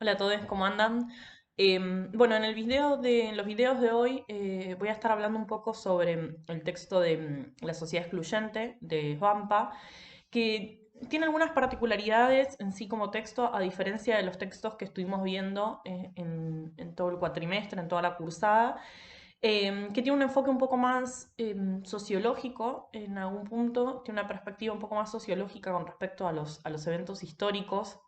Hola a todos, ¿cómo andan? Bueno, en los videos de hoy voy a estar hablando un poco sobre el texto de La sociedad excluyente de Vampa, que tiene algunas particularidades en sí como texto, a diferencia de los textos que estuvimos viendo en todo el cuatrimestre, en toda la cursada, que tiene un enfoque un poco más sociológico en algún punto, tiene una perspectiva un poco más sociológica con respecto a los eventos históricos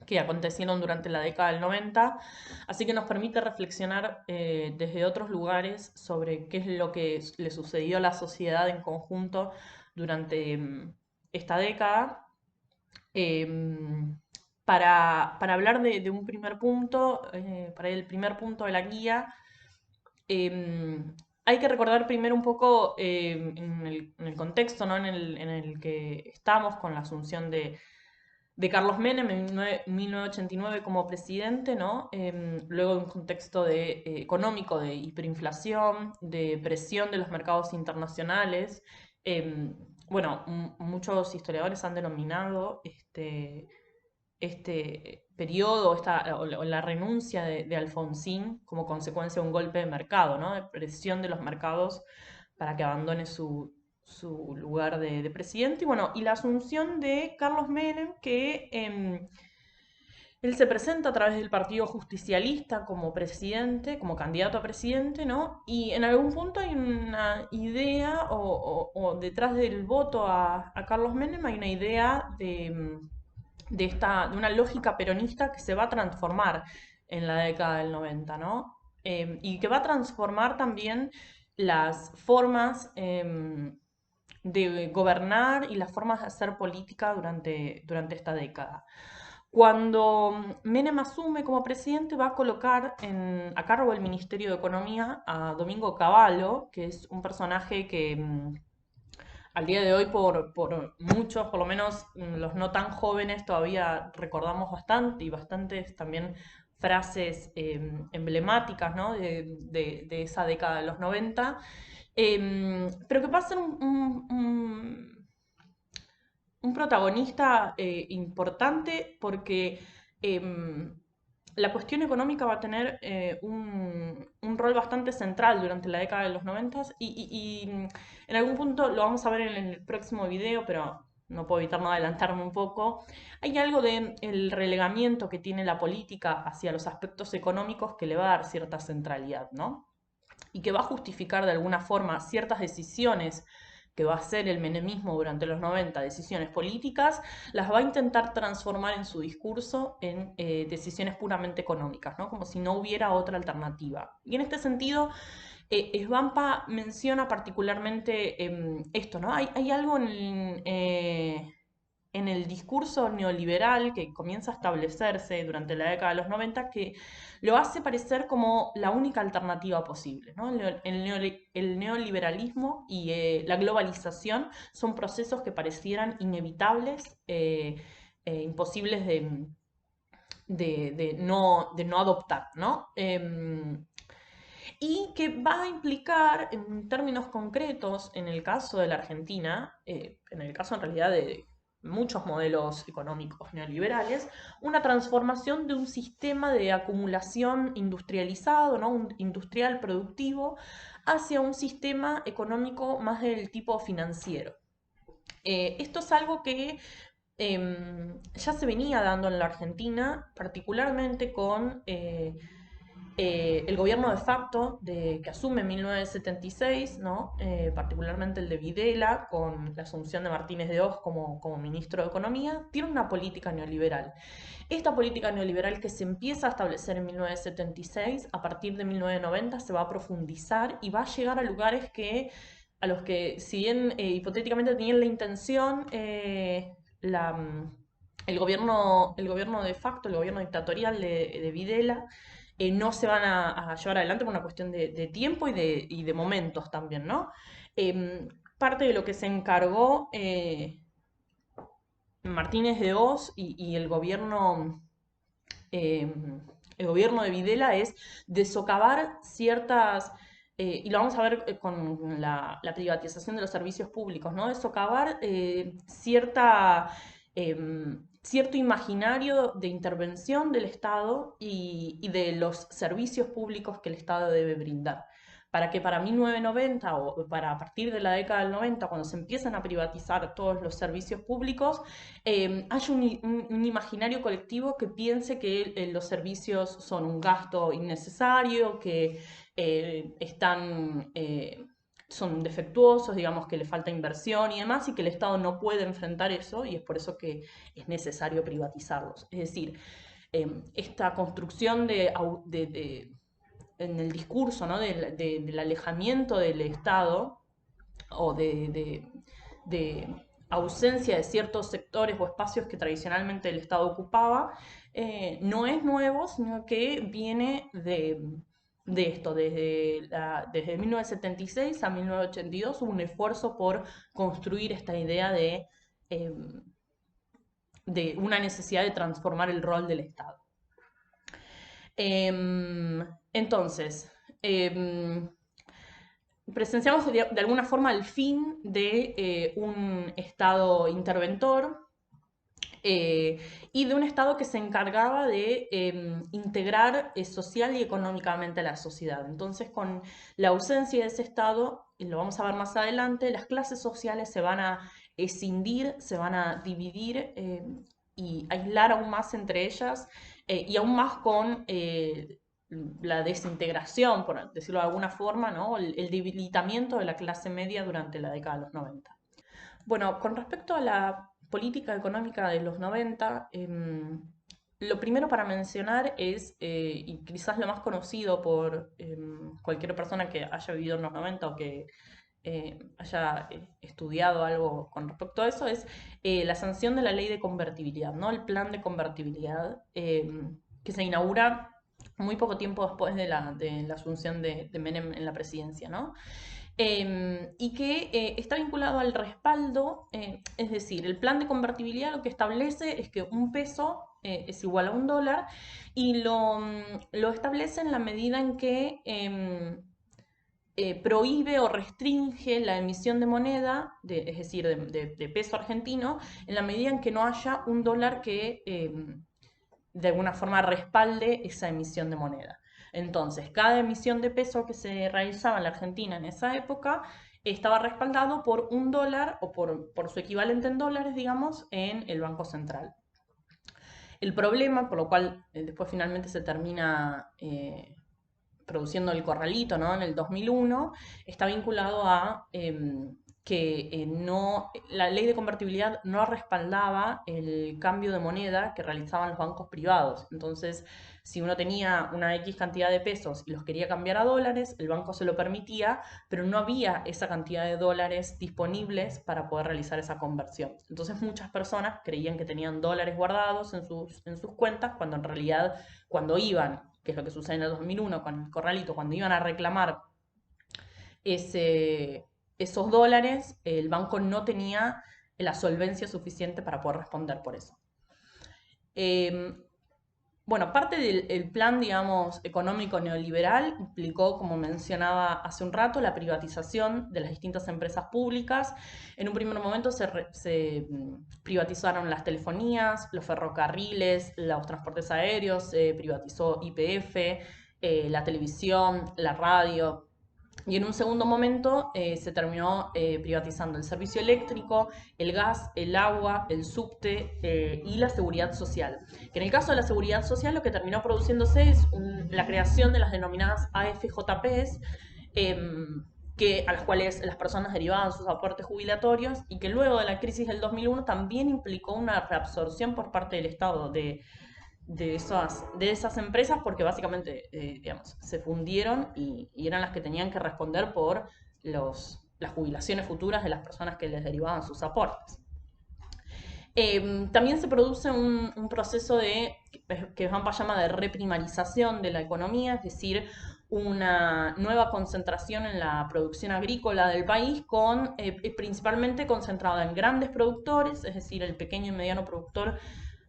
que acontecieron durante la década del 90, así que nos permite reflexionar desde otros lugares sobre qué es lo que le sucedió a la sociedad en conjunto durante esta década. Para hablar de un primer punto, para el primer punto de la guía, hay que recordar primero un poco en el contexto, ¿no? En el que estamos con la asunción de Carlos Menem en 1989 como presidente, ¿no? Luego de un contexto económico de hiperinflación, de presión de los mercados internacionales. Bueno, muchos historiadores han denominado este periodo, o la renuncia de Alfonsín como consecuencia de un golpe de mercado, ¿no? De presión de los mercados para que abandone su lugar de presidente. Y bueno, y la asunción de Carlos Menem, que él se presenta a través del Partido Justicialista como presidente, como candidato a presidente, ¿no? Y en algún punto hay una idea, o detrás del voto a Carlos Menem hay una idea de una lógica peronista que se va a transformar en la década del 90, ¿no? Y que va a transformar también las formas de gobernar y las formas de hacer política durante esta década. Cuando Menem asume como presidente, va a colocar a cargo del Ministerio de Economía a Domingo Cavallo, que es un personaje que al día de hoy por muchos, por lo menos los no tan jóvenes, todavía recordamos bastante y bastantes también frases emblemáticas, ¿no? de esa década de los 90, pero que va a ser un protagonista importante porque la cuestión económica va a tener un rol bastante central durante la década de los 90 y en algún punto lo vamos a ver en el próximo video, pero no puedo evitar no adelantarme un poco. Hay algo del relegamiento que tiene la política hacia los aspectos económicos que le va a dar cierta centralidad, ¿no? Y que va a justificar de alguna forma ciertas decisiones que va a hacer el menemismo durante los 90, decisiones políticas, las va a intentar transformar en su discurso en decisiones puramente económicas, ¿no? Como si no hubiera otra alternativa. Y en este sentido, Svampa menciona particularmente esto, ¿no? Hay algo en el discurso neoliberal que comienza a establecerse durante la década de los 90 que lo hace parecer como la única alternativa posible, ¿no? El neoliberalismo y la globalización son procesos que parecieran inevitables, imposibles de no adoptar, ¿no? Y que va a implicar, en términos concretos, en el caso de la Argentina, en el caso en realidad de muchos modelos económicos neoliberales, una transformación de un sistema de acumulación industrializado, ¿no? Un industrial productivo, hacia un sistema económico más del tipo financiero. Esto es algo que ya se venía dando en la Argentina, particularmente con el gobierno de facto que asume en 1976, ¿no? Particularmente el de Videla, con la asunción de Martínez de Hoz como ministro de Economía, tiene una política neoliberal. Esta política neoliberal que se empieza a establecer en 1976, a partir de 1990 se va a profundizar y va a llegar a lugares a los que, si bien hipotéticamente tenían la intención, el gobierno de facto, el gobierno dictatorial de Videla, no se van a llevar adelante por una cuestión de tiempo y de momentos también, ¿no? Parte de lo que se encargó Martínez de Oz eh, el gobierno de Videla es de socavar ciertas, y lo vamos a ver con la privatización de los servicios públicos, ¿no? De socavar cierta cierto imaginario de intervención del Estado y de los servicios públicos que el Estado debe brindar. Para que para 1990 o para a partir de la década del 90, cuando se empiezan a privatizar todos los servicios públicos, haya un imaginario colectivo que piense que los servicios son un gasto innecesario, que son defectuosos, digamos que le falta inversión y demás, y que el Estado no puede enfrentar eso, y es por eso que es necesario privatizarlos. Es decir, esta construcción en el discurso, ¿no? Del alejamiento del Estado o de ausencia de ciertos sectores o espacios que tradicionalmente el Estado ocupaba, no es nuevo, sino que viene de esto. Desde 1976 a 1982 hubo un esfuerzo por construir esta idea de una necesidad de transformar el rol del Estado. Entonces, presenciamos de alguna forma el fin de un Estado interventor y de un Estado que se encargaba de integrar social y económicamente a la sociedad. Entonces, con la ausencia de ese Estado, y lo vamos a ver más adelante, las clases sociales se van a escindir, se van a dividir y aislar aún más entre ellas y aún más con la desintegración, por decirlo de alguna forma, ¿no? El debilitamiento de la clase media durante la década de los 90. Bueno, con respecto a la política económica de los 90, lo primero para mencionar es, y quizás lo más conocido por cualquier persona que haya vivido en los 90 o que haya estudiado algo con respecto a eso, es la sanción de la ley de convertibilidad, ¿no? El plan de convertibilidad que se inaugura muy poco tiempo después de la asunción de Menem en la presidencia, ¿no? Y que está vinculado al respaldo, es decir, el plan de convertibilidad lo que establece es que un peso es igual a un dólar y lo establece en la medida en que prohíbe o restringe la emisión de moneda, es decir, de peso argentino, en la medida en que no haya un dólar que de alguna forma respalde esa emisión de moneda. Entonces, cada emisión de peso que se realizaba en la Argentina en esa época estaba respaldado por un dólar o por su equivalente en dólares, digamos, en el Banco Central. El problema, por lo cual después finalmente se termina produciendo el corralito, ¿no? En el 2001, está vinculado a que la ley de convertibilidad no respaldaba el cambio de moneda que realizaban los bancos privados. Entonces, si uno tenía una X cantidad de pesos y los quería cambiar a dólares, el banco se lo permitía, pero no había esa cantidad de dólares disponibles para poder realizar esa conversión. Entonces, muchas personas creían que tenían dólares guardados en sus cuentas, cuando en realidad, cuando iban, que es lo que sucede en el 2001 con el corralito, cuando iban a reclamar esos dólares, el banco no tenía la solvencia suficiente para poder responder por eso. Bueno, parte del plan, digamos, económico neoliberal implicó, como mencionaba hace un rato, la privatización de las distintas empresas públicas. En un primer momento se privatizaron las telefonías, los ferrocarriles, los transportes aéreos, se privatizó YPF, la televisión, la radio. Y en un segundo momento se terminó privatizando el servicio eléctrico, el gas, el agua, el subte y la seguridad social. Que en el caso de la seguridad social lo que terminó produciéndose es la creación de las denominadas AFJPs, a las cuales las personas derivaban sus aportes jubilatorios y que luego de la crisis del 2001 también implicó una reabsorción por parte del Estado de esas empresas porque básicamente, digamos, se fundieron y eran las que tenían que responder por las jubilaciones futuras de las personas que les derivaban sus aportes. También se produce un proceso que Vampa llama de reprimarización de la economía, es decir, una nueva concentración en la producción agrícola del país, principalmente concentrada en grandes productores, es decir, el pequeño y mediano productor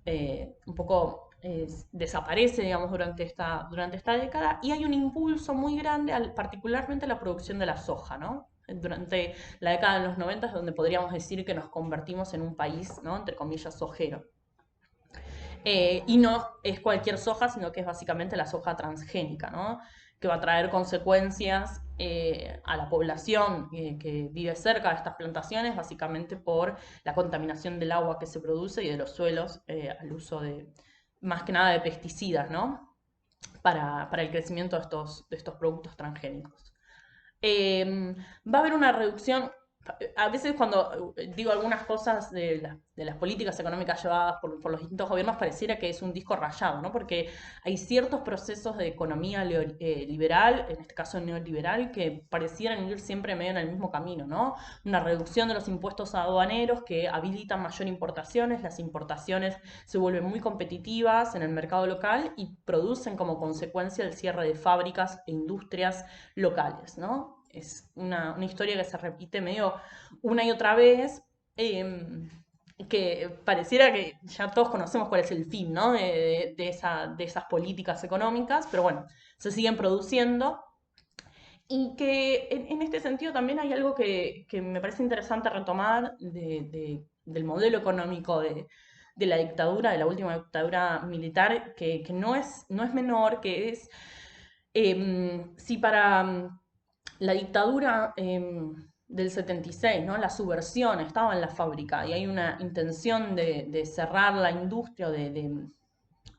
un poco desaparece, digamos, durante esta década, y hay un impulso muy grande, particularmente a la producción de la soja, ¿no? Durante la década de los 90 es donde podríamos decir que nos convertimos en un país, ¿no? Entre comillas, sojero. Y no es cualquier soja, sino que es básicamente la soja transgénica, ¿no? Que va a traer consecuencias a la población que vive cerca de estas plantaciones, básicamente por la contaminación del agua que se produce y de los suelos al uso de, más que nada, de pesticidas, ¿no? Para el crecimiento de estos productos transgénicos. Va a haber una reducción. A veces cuando digo algunas cosas de las políticas económicas llevadas por los distintos gobiernos, pareciera que es un disco rayado, ¿no? Porque hay ciertos procesos de economía liberal, en este caso neoliberal, que parecieran ir siempre medio en el mismo camino, ¿no? Una reducción de los impuestos aduaneros que habilitan mayor importaciones, las importaciones se vuelven muy competitivas en el mercado local y producen como consecuencia el cierre de fábricas e industrias locales, ¿no? Es una historia que se repite medio una y otra vez, que pareciera que ya todos conocemos cuál es el fin, ¿no? De esas políticas económicas, pero bueno, se siguen produciendo. Y que en este sentido también hay algo que me parece interesante retomar del modelo económico de la dictadura, de la última dictadura militar, que no es menor, que es si para la dictadura del 76, ¿no? La subversión estaba en la fábrica y hay una intención de cerrar la industria, de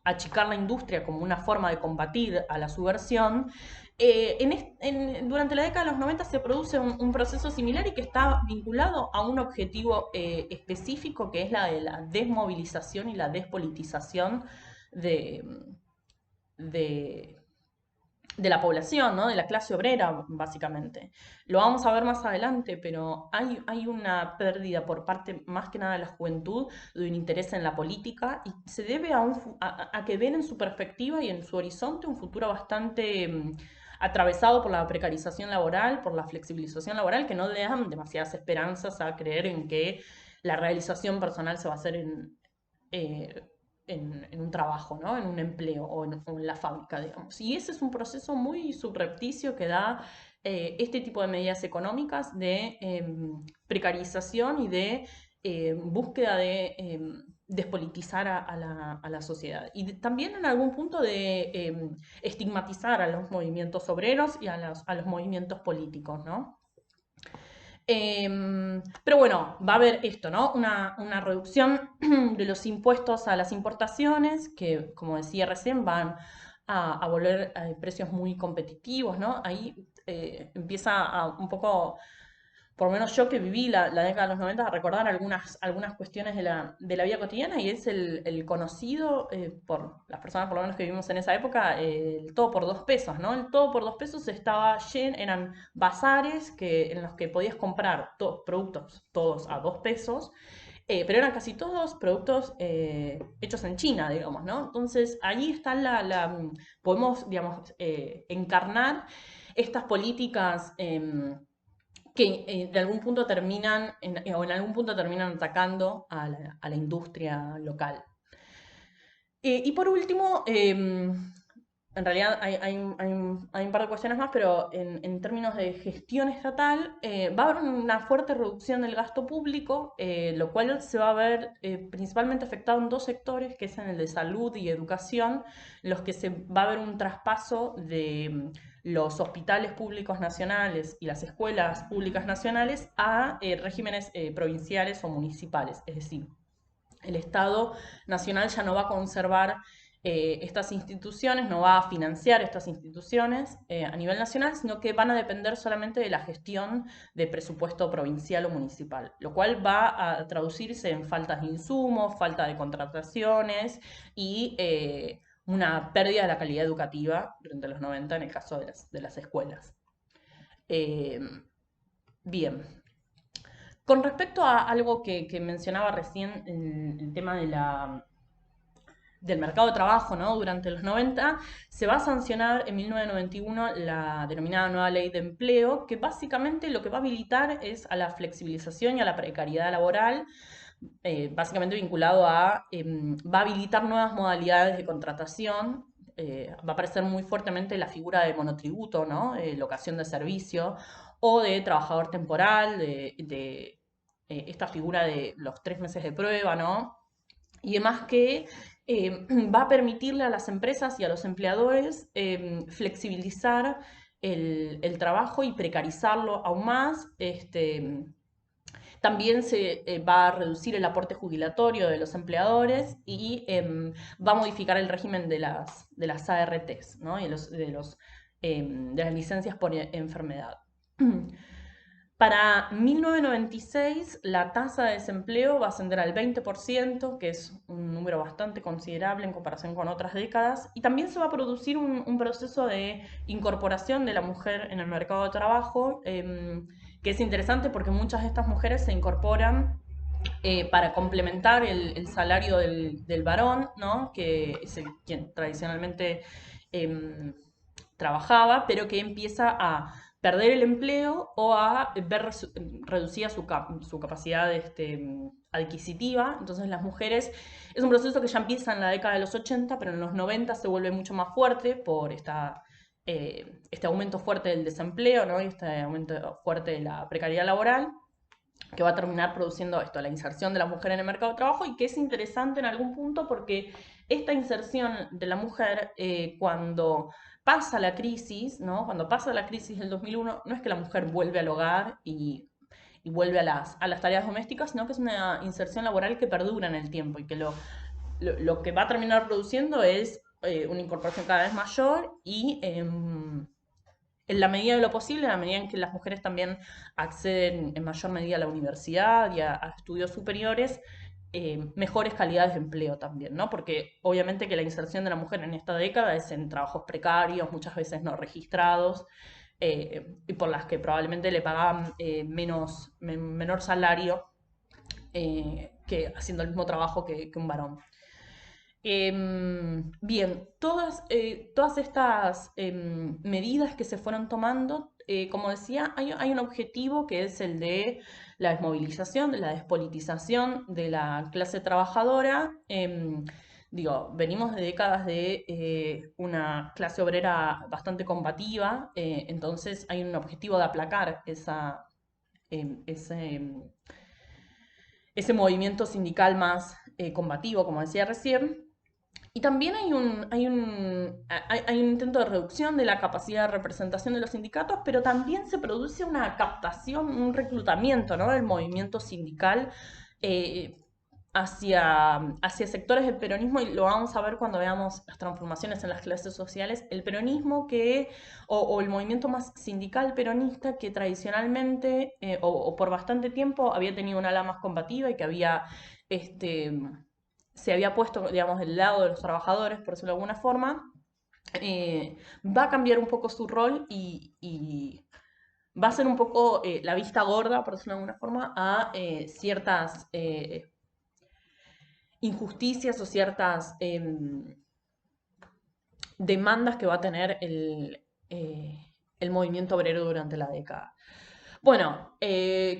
achicar la industria como una forma de combatir a la subversión. Durante la década de los 90 se produce un proceso similar y que está vinculado a un objetivo específico que es la de la desmovilización y la despolitización de, de, de la población, ¿no? De la clase obrera, básicamente. Lo vamos a ver más adelante, pero hay una pérdida por parte más que nada de la juventud de un interés en la política y se debe a que ven en su perspectiva y en su horizonte un futuro bastante atravesado por la precarización laboral, por la flexibilización laboral, que no le dan demasiadas esperanzas a creer en que la realización personal se va a hacer eh, en un trabajo, ¿no? En un empleo o en la fábrica, digamos. Y ese es un proceso muy subrepticio que da este tipo de medidas económicas de precarización y de búsqueda de despolitizar a la sociedad. Y también en algún punto de estigmatizar a los movimientos obreros y a los movimientos políticos, ¿no? Pero bueno, va a haber esto, ¿no? Una reducción de los impuestos a las importaciones, que como decía recién, van a volver a precios muy competitivos, ¿no? Ahí empieza un poco, por lo menos yo que viví la década de los 90, a recordar algunas cuestiones de la vida cotidiana y es el conocido por las personas por lo menos que vivimos en esa época, el todo por 2 pesos, ¿no? El todo por 2 pesos estaba lleno, eran bazares en los que podías comprar productos todos a 2 pesos, pero eran casi todos productos hechos en China, digamos, ¿no? Entonces ahí está podemos, digamos, encarnar estas políticas que de algún punto o en algún punto terminan atacando a la industria local. Y por último, en realidad hay un par de cuestiones más, pero en términos de gestión estatal, va a haber una fuerte reducción del gasto público, lo cual se va a ver principalmente afectado en 2 sectores, que es en el de salud y educación, en los que se va a ver un traspaso de los hospitales públicos nacionales y las escuelas públicas nacionales a regímenes provinciales o municipales, es decir, el Estado nacional ya no va a conservar estas instituciones, no va a financiar estas instituciones a nivel nacional, sino que van a depender solamente de la gestión de presupuesto provincial o municipal, lo cual va a traducirse en faltas de insumos, falta de contrataciones y una pérdida de la calidad educativa durante los 90 en el caso de las escuelas. Eh, bien, con respecto a algo que mencionaba recién, el tema del mercado de trabajo, ¿no? Durante los 90 se va a sancionar en 1991 la denominada nueva ley de empleo, que básicamente lo que va a habilitar es a la flexibilización y a la precariedad laboral, básicamente vinculado va a habilitar nuevas modalidades de contratación. Va a aparecer muy fuertemente la figura de monotributo, ¿no? Locación de servicio o de trabajador temporal, esta figura de los 3 meses de prueba, ¿no? Y demás que va a permitirle a las empresas y a los empleadores flexibilizar el trabajo y precarizarlo aún más. También se va a reducir el aporte jubilatorio de los empleadores y va a modificar el régimen de las ARTs, ¿no? Y de las licencias por enfermedad. Para 1996, la tasa de desempleo va a ascender al 20%, que es un número bastante considerable en comparación con otras décadas, y también se va a producir un proceso de incorporación de la mujer en el mercado de trabajo, que es interesante porque muchas de estas mujeres se incorporan para complementar el salario del varón, ¿no? Que es quien tradicionalmente eh, trabajaba, pero que empieza a perder el empleo o a ver reducida su capacidad adquisitiva. Entonces las mujeres, es un proceso que ya empieza en la década de los 80, pero en los 90 se vuelve mucho más fuerte por este aumento fuerte del desempleo, ¿no? Y este aumento fuerte de la precariedad laboral, que va a terminar produciendo esto, la inserción de la mujer en el mercado de trabajo, y que es interesante en algún punto porque esta inserción de la mujer, cuando pasa la crisis, ¿no? Cuando pasa la crisis del 2001, no es que la mujer vuelve al hogar y vuelve a las tareas domésticas, sino que es una inserción laboral que perdura en el tiempo y que lo que va a terminar produciendo es una incorporación cada vez mayor y en la medida de lo posible, en la medida en que las mujeres también acceden en mayor medida a la universidad y a estudios superiores, mejores calidades de empleo también, ¿no? Porque obviamente que la inserción de la mujer en esta década es en trabajos precarios, muchas veces no registrados, y por las que probablemente le pagaban menor salario que haciendo el mismo trabajo que un varón. Bien, todas estas medidas que se fueron tomando, como decía, hay un objetivo que es el de la desmovilización, de la despolitización de la clase trabajadora. Digo, venimos de décadas de una clase obrera bastante combativa, entonces hay un objetivo de aplacar em, ese, em, ese movimiento sindical más combativo, como decía recién. Y también hay un intento de reducción de la capacidad de representación de los sindicatos, pero también se produce una captación, un reclutamiento, ¿no? Del movimiento sindical eh, hacia sectores del peronismo, y lo vamos a ver cuando veamos las transformaciones en las clases sociales. El peronismo o el movimiento más sindical peronista que tradicionalmente o por bastante tiempo había tenido una ala más combativa y que este, se había puesto, digamos, del lado de los trabajadores, por decirlo de alguna forma, va a cambiar un poco su rol y va a ser un poco la vista gorda, por decirlo de alguna forma, a ciertas injusticias o ciertas demandas que va a tener el movimiento obrero durante la década. Bueno,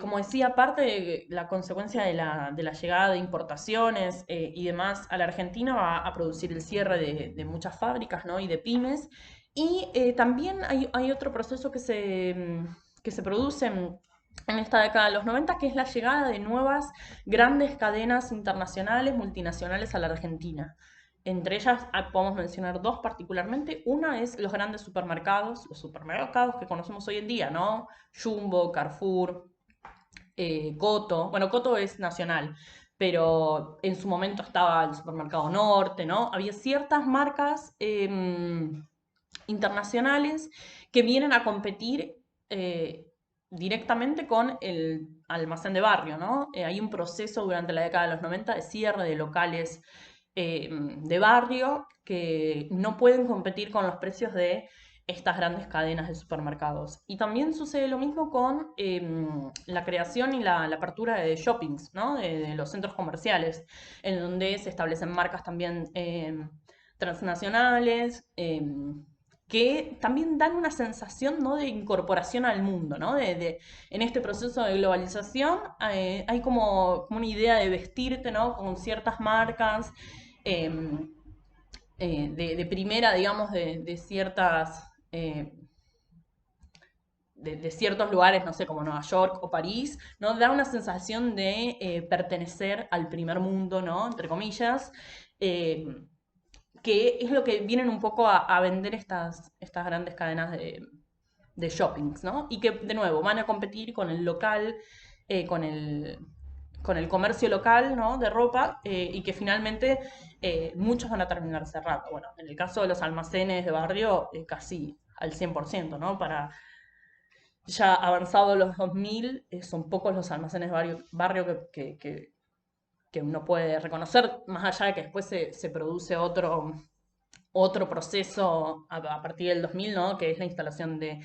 como decía, aparte de la consecuencia de la llegada de importaciones y demás a la Argentina, va a producir el cierre de muchas fábricas, ¿no? Y de pymes. Y también hay otro proceso que se produce en esta década de los 90, que es la llegada de nuevas grandes cadenas internacionales, multinacionales a la Argentina. Entre ellas podemos mencionar dos particularmente. Una es los grandes supermercados, los supermercados que conocemos hoy en día, ¿no? Jumbo, Carrefour, Coto. Bueno, Coto es nacional, pero en su momento estaba el supermercado Norte, ¿no? Había ciertas marcas internacionales que vienen a competir directamente con el almacén de barrio, ¿no? Hay un proceso durante la década de los 90 de cierre de locales de barrio que no pueden competir con los precios de estas grandes cadenas de supermercados. Y también sucede lo mismo con la creación y la apertura de shoppings, ¿no? De los centros comerciales, en donde se establecen marcas también transnacionales, que también dan una sensación, ¿no? De incorporación al mundo, ¿no? En este proceso de globalización hay como una idea de vestirte, ¿no? Con ciertas marcas eh, de primera, digamos, de ciertas de ciertos lugares, no sé, como Nueva York o París, ¿no? Da una sensación de pertenecer al primer mundo, ¿no? Entre comillas. que es lo que vienen un poco a vender estas grandes cadenas de shoppings, ¿no? Y que, de nuevo, van a competir con el local, con con el comercio local, ¿no? De ropa, y que finalmente muchos van a terminar cerrando. Bueno, en el caso de los almacenes de barrio, casi al 100%, ¿no? Para ya avanzados los 2000, son pocos los almacenes barrio que uno puede reconocer, más allá de que después se produce otro proceso a partir del 2000, ¿no? Que es la instalación de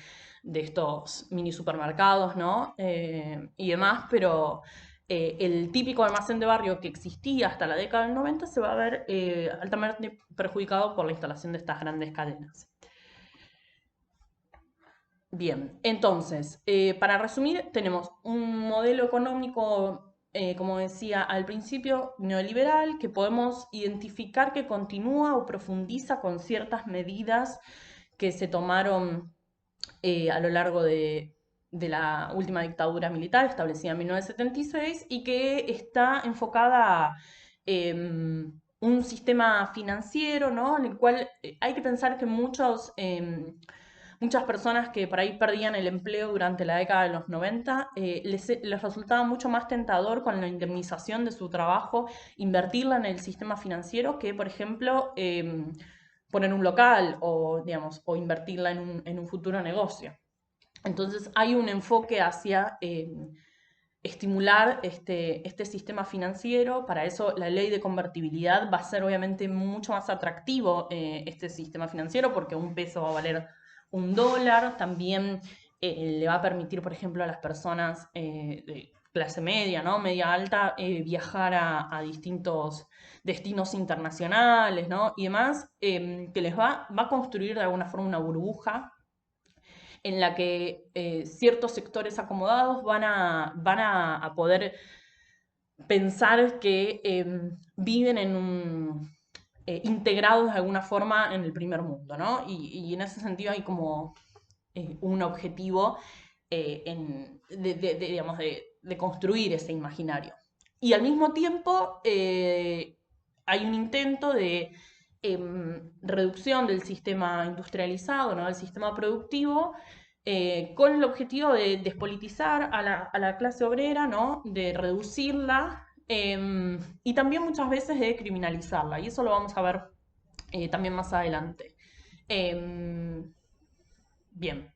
estos mini supermercados, ¿no? Y demás, pero el típico almacén de barrio que existía hasta la década del 90 se va a ver altamente perjudicado por la instalación de estas grandes cadenas. Bien, entonces, para resumir, tenemos un modelo económico, como decía al principio, neoliberal, que podemos identificar que continúa o profundiza con ciertas medidas que se tomaron a lo largo de la última dictadura militar establecida en 1976 y que está enfocada a un sistema financiero, ¿no? En el cual hay que pensar que muchas personas que por ahí perdían el empleo durante la década de los 90, les resultaba mucho más tentador con la indemnización de su trabajo invertirla en el sistema financiero que, por ejemplo, poner un local o, digamos, o invertirla en un futuro negocio. Entonces hay un enfoque hacia estimular este sistema financiero. Para eso la ley de convertibilidad va a ser obviamente mucho más atractivo este sistema financiero porque un peso va a valer $1. También le va a permitir, por ejemplo, a las personas de clase media, ¿no? Media alta, viajar a distintos destinos internacionales, ¿no? Y demás, que les va a construir de alguna forma una burbuja en la que ciertos sectores acomodados van a poder pensar que viven integrados de alguna forma en el primer mundo, ¿no? Y en ese sentido hay como un objetivo digamos, de construir ese imaginario. Y al mismo tiempo hay un intento de reducción del sistema industrializado, ¿no? Del sistema productivo, con el objetivo de despolitizar a la clase obrera, ¿no? De reducirla y también muchas veces de criminalizarla. Y eso lo vamos a ver también más adelante. Bien.